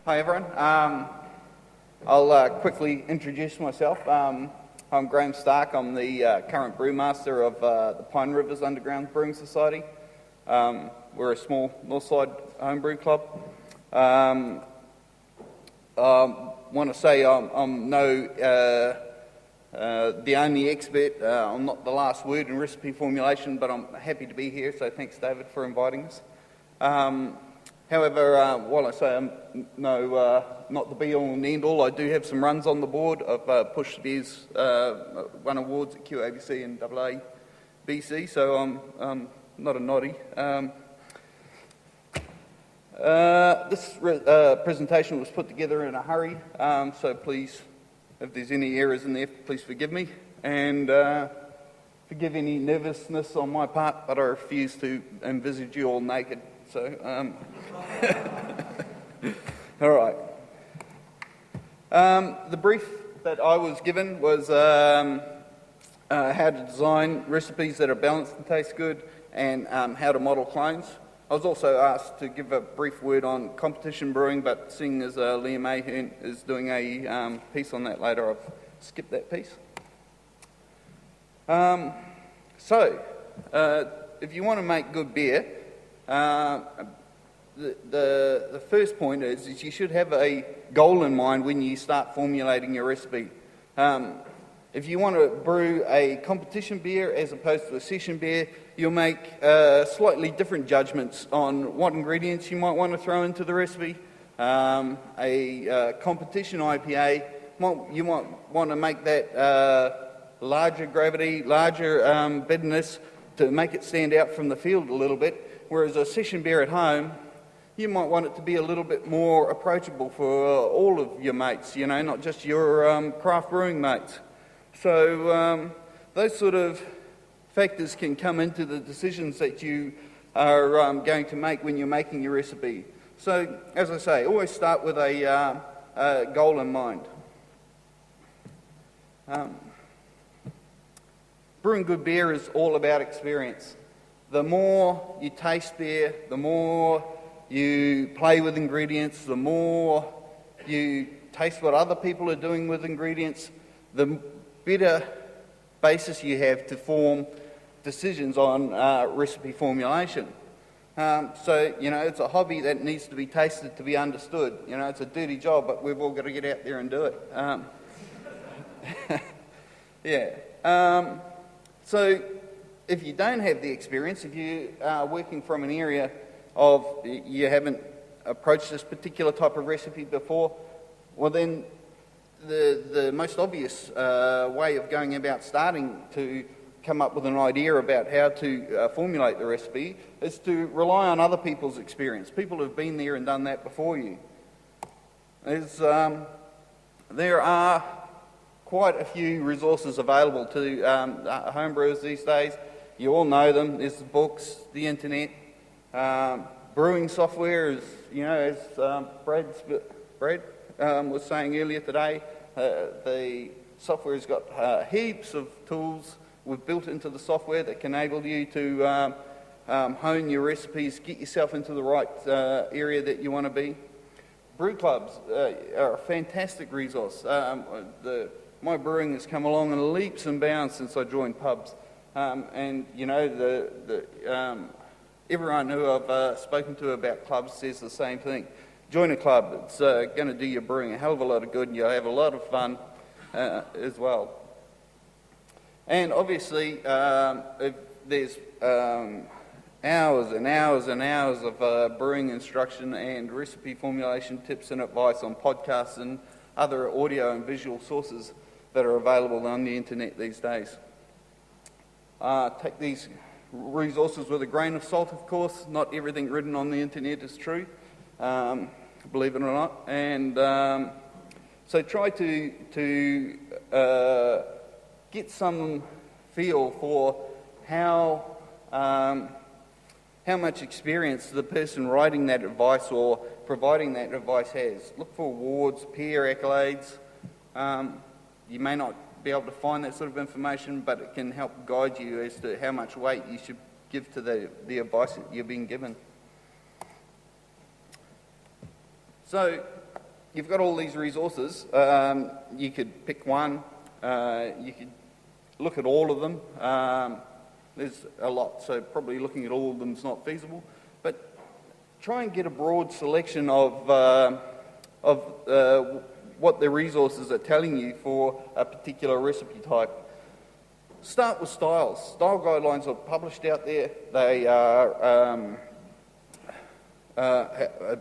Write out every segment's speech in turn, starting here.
Hi everyone. I'll quickly introduce myself. I'm Graham Stark. I'm the current brewmaster of the Pine Rivers Underground Brewing Society. We're a small Northside homebrew club. I want to say I'm no the only expert. I'm not the last word in recipe formulation, but I'm happy to be here, so thanks David for inviting us. However, while I say I'm not the be-all and end-all, I do have some runs on the board. I've pushed the P.U.B.S won awards at QABC and AABC, so I'm not a noddy. This presentation was put together in a hurry, so please, if there's any errors in there, please forgive me, and forgive any nervousness on my part, but I refuse to envisage you all naked. So, all right. The brief that I was given was how to design recipes that are balanced and taste good, and how to model clones. I was also asked to give a brief word on competition brewing, but seeing as Liam Ahern is doing a piece on that later, I've skipped that piece. If you want to make good beer, the first point is you should have a goal in mind when you start formulating your recipe. If you want to brew a competition beer as opposed to a session beer, you'll make slightly different judgments on what ingredients you might want to throw into the recipe. A competition IPA, you might want to make that larger gravity, larger bitterness to make it stand out from the field a little bit, whereas a session beer at home, you might want it to be a little bit more approachable for all of your mates, you know, not just your craft brewing mates. So those sort of factors can come into the decisions that you are going to make when you're making your recipe. So, as I say, always start with a goal in mind. Brewing good beer is all about experience. The more you taste beer, the more you play with ingredients, the more you taste what other people are doing with ingredients, the better basis you have to form decisions on recipe formulation. So, you know, it's a hobby that needs to be tasted to be understood. You know, it's a dirty job, but we've all got to get out there and do it. Yeah. So, if you don't have the experience, if you are working from an area of you haven't approached this particular type of recipe before, well then the most obvious way of going about starting to come up with an idea about how to formulate the recipe is to rely on other people's experience. People who've been there and done that before you. There are quite a few resources available to homebrewers these days. You all know them. There's the books, the internet, brewing software. Is, you know, as Brad was saying earlier today, the software's got heaps of tools we've built into the software that can enable you to hone your recipes, get yourself into the right area that you want to be. Brew clubs are a fantastic resource. My brewing has come along in leaps and bounds since I joined pubs, and you know everyone who I've spoken to about clubs says the same thing. Join a club. It's going to do your brewing a hell of a lot of good, and you'll have a lot of fun as well. And obviously, if there's hours and hours and hours of brewing instruction and recipe formulation tips and advice on podcasts and other audio and visual sources that are available on the internet these days. Take these resources with a grain of salt, of course. Not everything written on the internet is true, believe it or not. And so try to get some feel for how much experience the person writing that advice or providing that advice has. Look for awards, peer accolades. You may not be able to find that sort of information, but it can help guide you as to how much weight you should give to the advice that you're being given. So you've got all these resources. You could pick one. You could look at all of them. There's a lot, so probably looking at all of them is not feasible. But try and get a broad selection of what the resources are telling you for a particular recipe type. Start with styles. Style guidelines are published out there. They are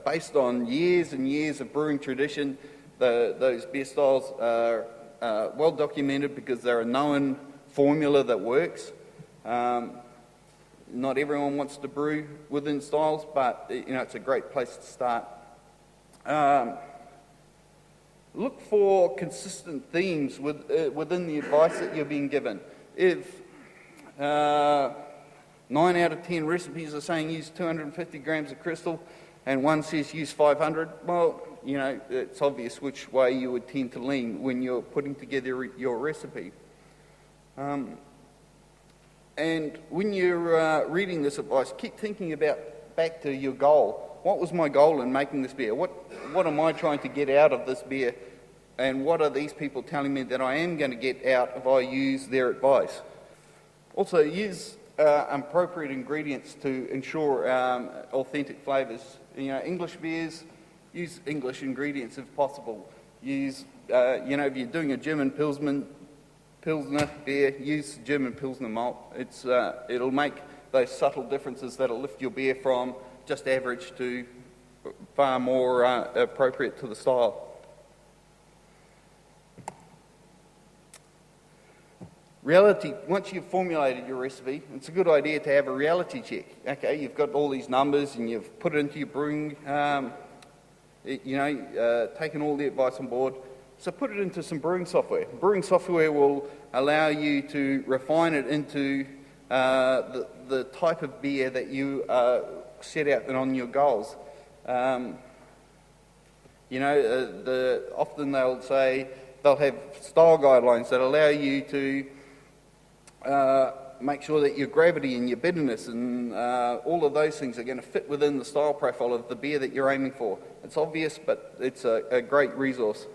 based on years and years of brewing tradition. Those beer styles are well documented because they're a known formula that works. Not everyone wants to brew within styles, but it's a great place to start. Look for consistent themes within the advice that you're being given. If 9 out of 10 recipes are saying use 250 grams of crystal and one says use 500, well, it's obvious which way you would tend to lean when you're putting together your recipe. And when you're reading this advice, keep thinking back to your goal. What was my goal in making this beer? What am I trying to get out of this beer? And what are these people telling me that I am going to get out if I use their advice? Also, use appropriate ingredients to ensure authentic flavours. English beers, use English ingredients if possible. Use, if you're doing a German Pilsner beer, use German Pilsner malt. It'll make those subtle differences that'll lift your beer from just average to far more appropriate to the style. Reality, once you've formulated your recipe, it's a good idea to have a reality check. Okay, you've got all these numbers and you've put it into your brewing, taken all the advice on board. So put it into some brewing software. Brewing software will allow you to refine it into the type of beer that you set out on your goals. Often they'll have style guidelines that allow you to make sure that your gravity and your bitterness and all of those things are going to fit within the style profile of the beer that you're aiming for. It's obvious, but it's a great resource.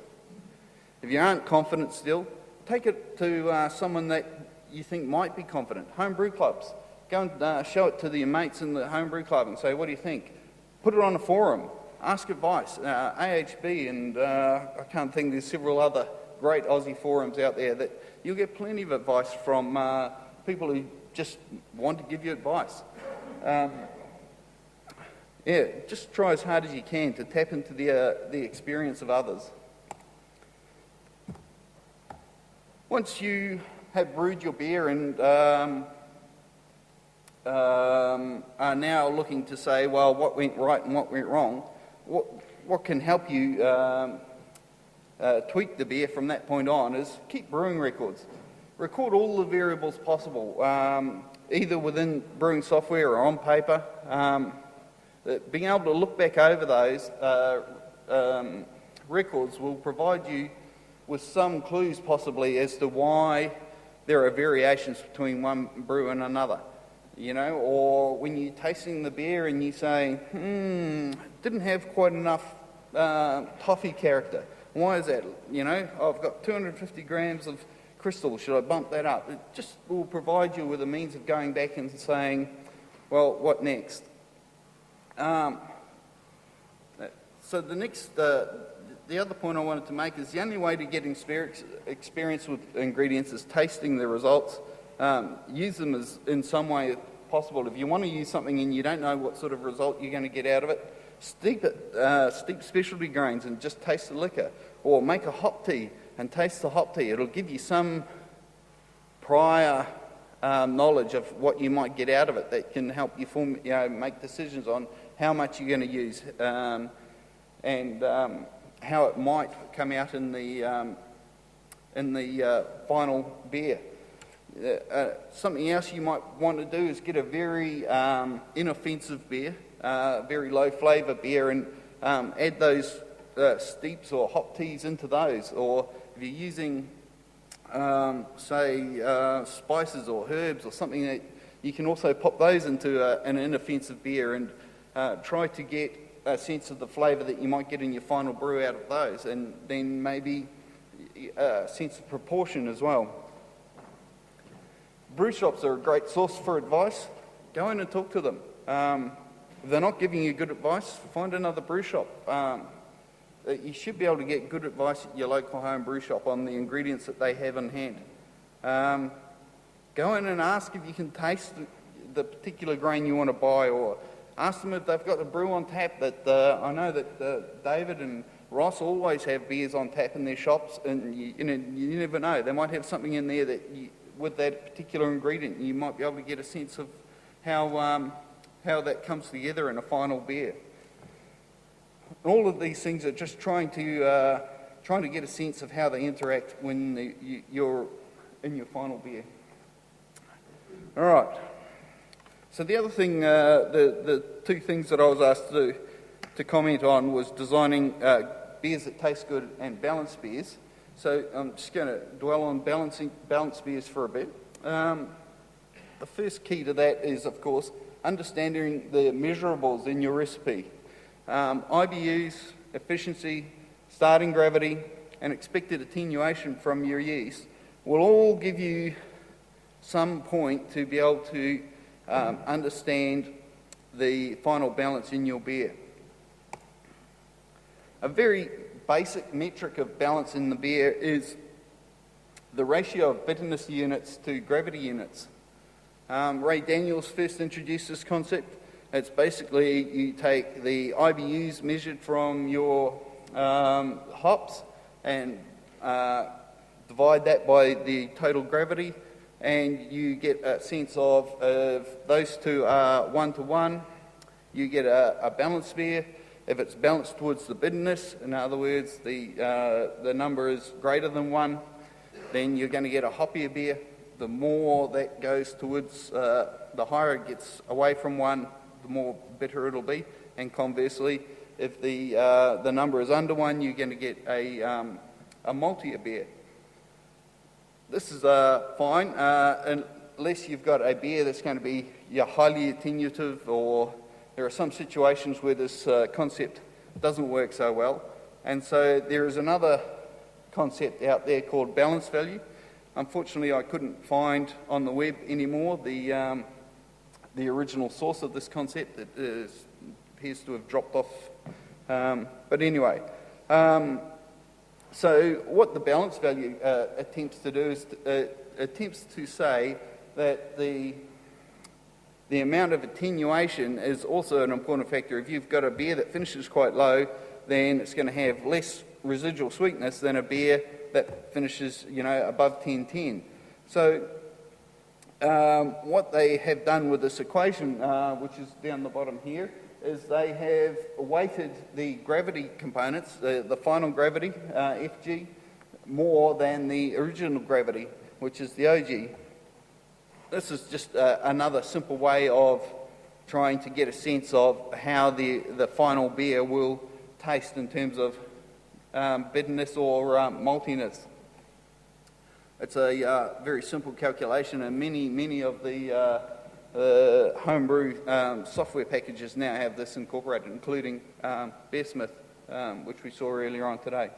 If you aren't confident still, take it to someone that you think might be confident. Homebrew clubs. Go and show it to your mates in the homebrew club and say, what do you think? Put it on a forum. Ask advice. AHB and I can't think, there's several other great Aussie forums out there that you'll get plenty of advice from people who just want to give you advice. Just try as hard as you can to tap into the experience of others. Once you have brewed your beer and are now looking to say, well, what went right and what went wrong, what can help you tweak the beer from that point on is keep brewing records. Record all the variables possible, either within brewing software or on paper. Being able to look back over those records will provide you with some clues possibly as to why there are variations between one brew and another. Or when you're tasting the beer and you say, didn't have quite enough toffee character. Why is that? I've got 250 grams of crystal, should I bump that up? It just will provide you with a means of going back and saying, well, what next? So the other point I wanted to make is the only way to get experience with ingredients is tasting the results. Use them as in some way possible. If you want to use something and you don't know what sort of result you're going to get out of it, steep specialty grains and just taste the liquor, or make a hop tea and taste the hop tea. It'll give you some prior knowledge of what you might get out of it that can help you make decisions on how much you're going to use and how it might come out in the final beer. Something else you might want to do is get a very inoffensive beer, very low flavour beer, and add those steeps or hop teas into those. Or if you're using, spices or herbs or something, that you can also pop those into an inoffensive beer and try to get a sense of the flavour that you might get in your final brew out of those, and then maybe a sense of proportion as well. Brew shops are a great source for advice. Go in and talk to them. If they're not giving you good advice, find another brew shop. You should be able to get good advice at your local home brew shop on the ingredients that they have in hand. Go in and ask if you can taste the particular grain you want to buy, or ask them if they've got a brew on tap. I know that David and Ross always have beers on tap in their shops, and you never know. They might have something in there that with that particular ingredient, you might be able to get a sense of how that comes together in a final beer. All of these things are just trying to get a sense of how they interact when you're in your final beer. All right. So the other thing, the two things that I was asked to comment on was designing beers that taste good and balanced beers. So I'm just going to dwell on balanced beers for a bit. The first key to that is, of course, understanding the measurables in your recipe. IBUs, efficiency, starting gravity, and expected attenuation from your yeast will all give you some point to be able to understand the final balance in your beer. A very basic metric of balance in the beer is the ratio of bitterness units to gravity units. Ray Daniels first introduced this concept. It's basically you take the IBUs measured from your hops and divide that by the total gravity, and you get a sense of those two are 1-to-1. You get a balanced beer. If it's balanced towards the bitterness, in other words, the number is greater than 1, then you're going to get a hoppier beer. The more that goes towards, the higher it gets away from 1, the more bitter it'll be. And conversely, if the number is under 1, you're going to get a maltier beer. This is fine, unless you've got a beer that's going to be highly attenuative, or there are some situations where this concept doesn't work so well. And so there is another concept out there called balance value. Unfortunately, I couldn't find on the web anymore the original source of this concept. It appears to have dropped off. But anyway, so what the balance value attempts to do is attempts to say that the amount of attenuation is also an important factor. If you've got a beer that finishes quite low, then it's going to have less residual sweetness than a beer that finishes, above 1010. So what they have done with this equation, which is down the bottom here, is they have weighted the gravity components, the final gravity, Fg, more than the original gravity, which is the Og. This is just another simple way of trying to get a sense of how the final beer will taste in terms of bitterness or maltiness. It's a very simple calculation, and many of the homebrew software packages now have this incorporated, including P.U.B.S, which we saw earlier on today.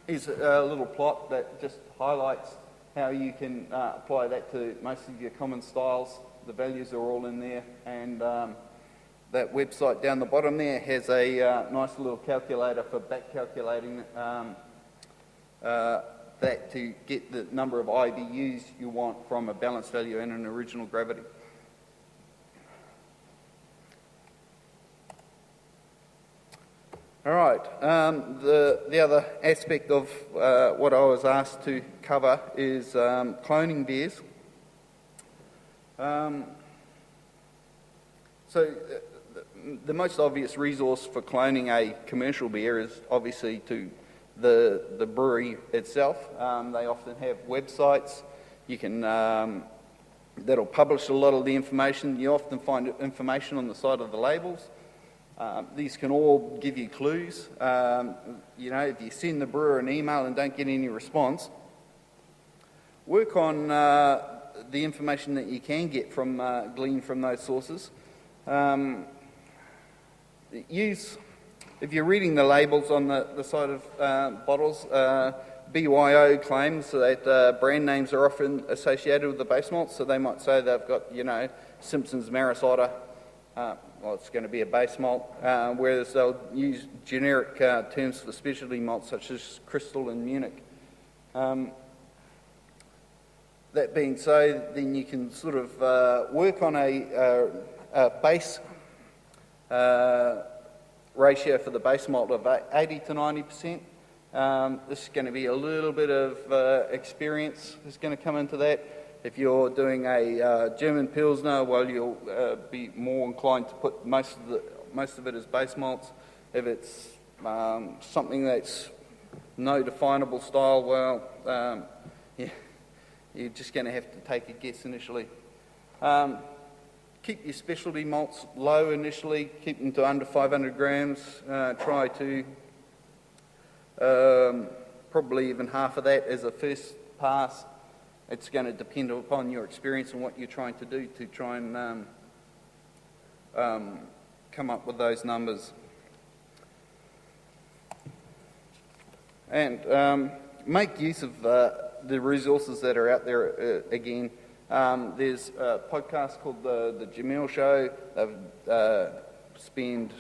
Here's a little plot that just highlights how you can apply that to most of your common styles. The values are all in there, and that website down the bottom there has a nice little calculator for back calculating that to get the number of IBUs you want from a balanced value and an original gravity. All right, the other aspect of what I was asked to cover is cloning beers. So the most obvious resource for cloning a commercial beer is obviously to the brewery itself. They often have websites. You can that'll publish a lot of the information. You often find information on the side of the labels. These can all give you clues. If you send the brewer an email and don't get any response, work on the information that you can get from glean from those sources. If you're reading the labels on the side of bottles, BYO claims that brand names are often associated with the base malts, so they might say they've got, Simpson's Maris Otter. Well, it's going to be a base malt, whereas they'll use generic terms for specialty malts such as Crystal and Munich. That being so, then you can sort of work on a base ratio for the base malt of 80 to 90%. This is going to be a little bit of experience is going to come into that. If you're doing a German Pilsner, well, you'll be more inclined to put most of it as base malts. If it's something that's no definable style, well, you're just going to have to take a guess initially. Keep your specialty malts low initially, keep them to under 500 grams. Try to probably even half of that as a first pass. It's going to depend upon your experience and what you're trying to do to try and come up with those numbers. And make use of the resources that are out there again. There's a podcast called the Jamil Show. They spend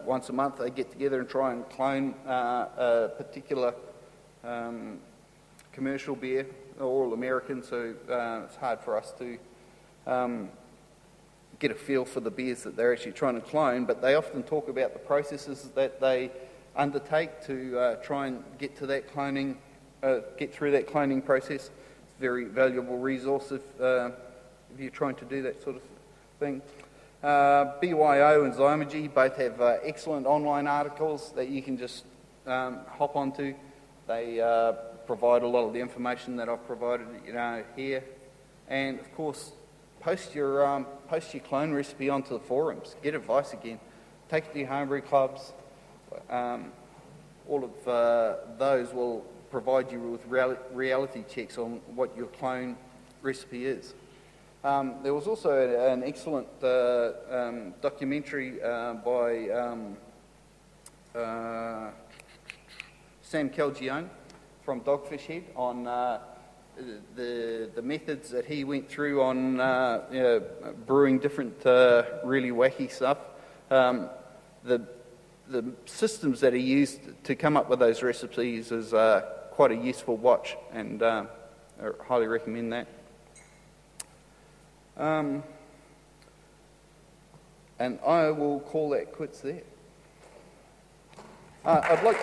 once a month, they get together and try and clone a particular commercial beer. They're all American, so it's hard for us to get a feel for the beers that they're actually trying to clone, but they often talk about the processes that they undertake to try and get to that cloning, get through that cloning process. It's a very valuable resource if you're trying to do that sort of thing. BYO and Zymogy both have excellent online articles that you can just hop onto. They provide a lot of the information that I've provided, here, and of course, post your clone recipe onto the forums. Get advice again. Take it to your homebrew clubs. All of those will provide you with reality checks on what your clone recipe is. There was also an excellent documentary by Sam Calgione from Dogfish Head on the methods that he went through on brewing different really wacky stuff. The systems that he used to come up with those recipes is quite a useful watch, and I highly recommend that. And I will call that quits there. I'd like